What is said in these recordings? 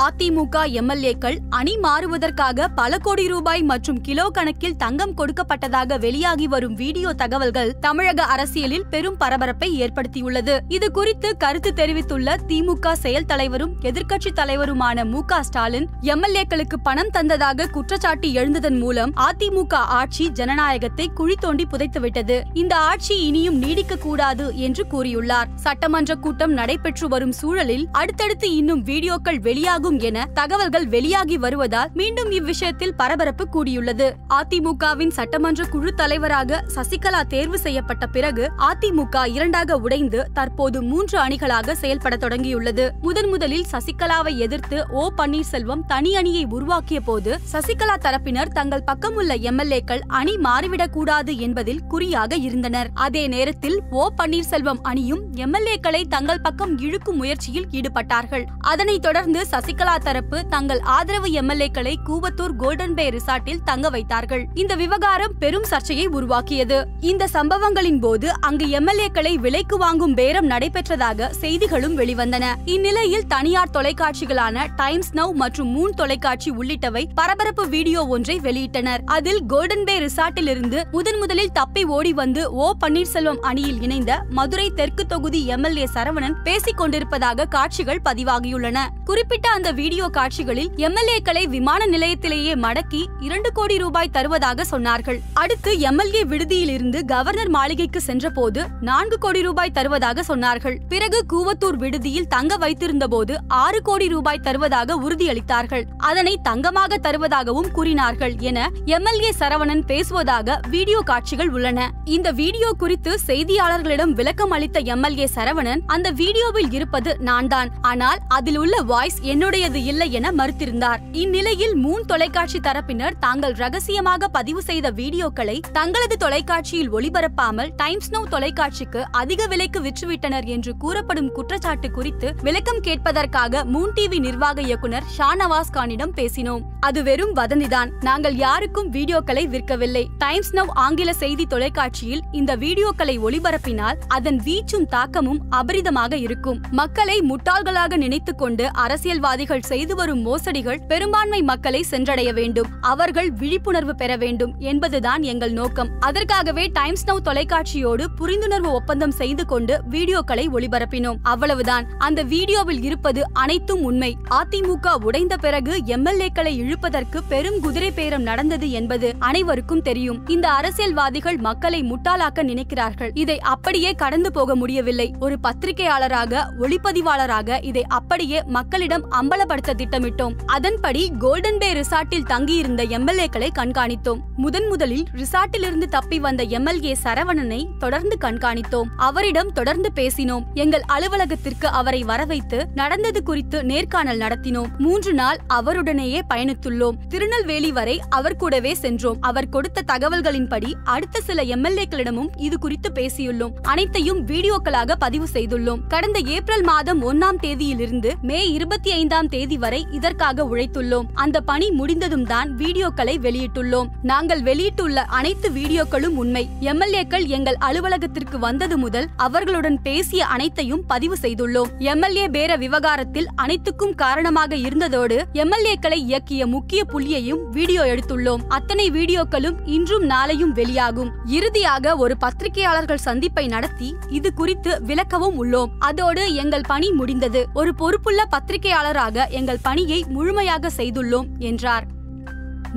அதிமுக எம்எல்ஏக்கள் அணி மாறுவதற்காக பல கோடி ரூபாய் மற்றும் கிலோ கணக்கில் தங்கம் கொடுக்கப்பட்டதாக வெளியாகி வரும் வீடியோ தகவல்கள் தமிழக அரசியலில் பெரும் பரபரப்பை ஏற்படுத்தியுள்ளது. இது குறித்து கருத்து தெரிவித்துள்ள திமுக செயல் தலைவரும் எதிர்க்கட்சி தலைவருமான மு.க. ஸ்டாலின், எம்எல்ஏக்களுக்கு பணம் தந்ததாக குற்றச்சாட்டு எழுந்ததன் மூலம் அதிமுக ஆட்சி ஜனநாயகத்தை குழி தோண்டி புதைத்துவிட்டது. இந்த ஆட்சி இனியும் நீடிக்க கூடாது என்று கூறியுள்ளார். சட்டமன்ற கூட்டம் நடைபெற்று வரும் சூழலில் அடுத்தடுத்து இன்னும் வீடியோக்கள் வெளியாகும் என தகவல்கள் வெளியாகி வருவதால் மீண்டும் இவ்விஷயத்தில் பரபரப்பு கூடியுள்ளது. அதிமுகவின் சட்டமன்ற குழு தலைவராக சசிகலா தேர்வு செய்யப்பட்ட பிறகு அதிமுக இரண்டாக உடைந்து தற்போது 3 அணிகளாக செயல்பட தொடங்கியுள்ளது. முதலில் சசிகலாவை எதிர்த்து ஓ பன்னீர்செல்வம் தனி அணியை உருவாக்கிய போது சசிகலா தரப்பினர் தங்கள் பக்கம் உள்ள எம்எல்ஏக்கள் அணி மாறிவிடக் கூடாது என்பதில் குறியாக இருந்தனர். அதே நேரத்தில் ஓ பன்னீர்செல்வம் அணியும் எம்எல்ஏக்களை தங்கள் பக்கம் இழுக்கும் முயற்சியில் ஈடுபட்டார்கள். அதனைத் தொடர்ந்து சசிகலா தரப்பு தங்கள் ஆதரவு எம்எல்ஏக்களை கூவத்தூர் கோல்டன் பே ரிசார்ட்டில் தங்க வைத்தார்கள். இந்த விவகாரம் பெரும் சர்ச்சையை உருவாக்கியது. இந்த சம்பவங்களின் போது அங்கு எம்எல்ஏக்களை விலைக்கு வாங்கும் பேரம் நடைபெற்றதாக செய்திகளும் வெளிவந்தன. இந்நிலையில் தனியார் தொலைக்காட்சிகளான டைம்ஸ் நவ் மற்றும் மூன் தொலைக்காட்சி உள்ளிட்டவை பரபரப்பு வீடியோ ஒன்றை வெளியிட்டனர். அதில் கோல்டன் பே ரிசார்ட்டில் இருந்து முதலில் தப்பி ஓடி வந்து ஓ பன்னீர்செல்வம் அணியில் இணைந்த மதுரை தெற்கு தொகுதி எம்எல்ஏ சரவணன் பேசிக் கொண்டிருப்பதாக காட்சிகள் பதிவாகியுள்ளன. குறிப்பிட்ட அந்த வீடியோ காட்சிகளில் எம்எல்ஏக்களை விமான நிலையத்திலேயே மடக்கி 2 கோடி ரூபாய் தருவதாக சொன்னார்கள். அடுத்து எம்எல்ஏ விடுதியில் இருந்து கவர்னர் மாளிகைக்கு சென்ற போது 4 கோடி ரூபாய் தருவதாக சொன்னார்கள். பிறகு கூவத்தூர் விடுதியில் தங்க வைத்திருந்த போது 6 கோடி ரூபாய் தருவதாக உறுதியளித்தார்கள். அதனை தங்கமாக தருவதாகவும் கூறினார்கள் என எம்எல்ஏ சரவணன் பேசுவதாக வீடியோ காட்சிகள் உள்ளன. இந்த வீடியோ குறித்து செய்தியாளர்களிடம் விளக்கம் அளித்த எம்எல்ஏ சரவணன், அந்த வீடியோவில் இருப்பது நான் தான், ஆனால் அதில் உள்ள வாய்ஸ் என்னுடையது இல்லை என மறுத்திருந்தார். இந்நிலையில் மூன் தொலைக்காட்சி தரப்பினர் தாங்கள் ரகசியமாக பதிவு செய்த வீடியோக்களை தங்களது தொலைக்காட்சியில் ஒளிபரப்பாமல் டைம்ஸ் நவ் தொலைக்காட்சிக்கு அதிக விலைக்கு விற்றுவிட்டனர் என்று கூறப்படும் குற்றச்சாட்டு குறித்து விளக்கம் கேட்பதற்காக மூன் டிவி நிர்வாக இயக்குனர் ஷானவாஸ் கானிடம் பேசினோம். அது வெறும் வதந்திதான். நாங்கள் யாருக்கும் வீடியோக்களை விற்கவில்லை. டைம்ஸ் நவ் ஆங்கில செய்தி தொலைக்காட்சியில் இந்த வீடியோக்களை ஒளிபரப்பினால் அதன் வீச்சும் தாக்கமும் அபரிதமாக இருக்கும். மக்களை முட்டாள்களாக நினைத்துக் கொண்டு அரசியல்வாதிகள் செய்து வரும் மோசடிகள் பெரும்பான்மை மக்களை சென்றடைய வேண்டும். அவர்கள் விழிப்புணர்வு பெற வேண்டும் என்பதுதான் எங்கள் நோக்கம். அதற்காகவே டைம்ஸ் நவ் தொலைக்காட்சியோடு புரிந்துணர்வு ஒப்பந்தம் செய்து கொண்டு வீடியோக்களை ஒளிபரப்பினோம். அவ்வளவுதான். அந்த வீடியோவில் இருப்பது அனைத்தும் உண்மை. அதிமுக உடைந்த பிறகு எம்எல்ஏக்களை இழுப்பதற்கு பெரும் குதிரை பேரம் நடந்தது என்பது அனைவருக்கும் தெரியும். இந்த அரசியல்வாதிகள் மக்களை முட்டாளாக்க நினைக்கிறார்கள். இதை அப்படியே கடந்து போக முடியவில்லை. ஒரு பத்திரிகையாளராக, ஒளிப்பதிவாளராக இதை அப்படியே மக்களிடம் அம்பலப்படுத்த திட்டமிட்டோம். அதன்படி கோல்டன் பே ரிசார்ட்டில் தங்கியிருந்த எம்எல்ஏக்களை கண்காணித்தோம். முதலில் ரிசார்ட்டில் இருந்து தப்பி வந்த எம்எல்ஏ சரவணனை தொடர்ந்து கண்காணித்தோம். அவரிடம் தொடர்ந்து பேசினோம். எங்கள் அலுவலகத்திற்கு அவரை வரவைத்து நடந்தது குறித்து நேர்காணல் நடத்தினோம். 3 நாள் அவருடனேயே பயணித்துள்ளோம். திருநெல்வேலி வரை அவர் கூடவே சென்றோம். அவர் கொடுத்த தகவல்களின்படி அடுத்த சில எம்எல்ஏக்களிடமும் இது குறித்து பேசியுள்ளோம். அனைத்தையும் வீடியோக்களாக பதிவு செய்துள்ளோம். கடந்த ஏப்ரல் மாதம் 1ஆம் தேதியிலிருந்து மே 25ஆம் தேதி வரை இதற்காக உழைத்துள்ளோம். அந்த பணி முடிந்ததும் தான் வீடியோக்களை வெளியிட்டுள்ளோம். நாங்கள் வெளியிட்டுள்ள அனைத்து வீடியோக்களும் உண்மை. எம்எல்ஏக்கள் எங்கள் அலுவலகத்திற்கு வந்தது முதல் அவர்களுடன் பேசிய அனைத்தையும் பதிவு செய்துள்ளோம். எம்எல்ஏ பேர விவகாரத்தில் அனைத்துக்கும் காரணமாக இருந்ததோடு எம்எல்ஏக்களை இயக்கிய முக்கிய புள்ளியையும் வீடியோ எடுத்துள்ளோம். அத்தனை வீடியோக்களும் இன்றும் நாளையும் வெளியாகும். இறுதியாக ஒரு பத்திரிகையாளர்கள் சந்திப்பை நடத்தி இது குறித்து விளக்கவும் உள்ளோம். அதோடு எங்கள் பணி முடிந்தது. ஒரு பொறுப்புள்ள பத்திரிகையாளராக எங்கள் பணியை முழுமையாக செய்துள்ளோம் என்றார்.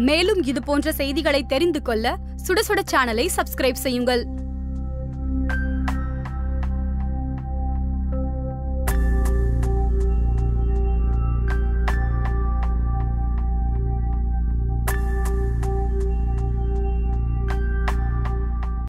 மேலும் இதுபோன்ற செய்திகளை தெரிந்து கொள்ள சுட சுட சேனலை சப்ஸ்கிரைப் செய்யுங்கள்.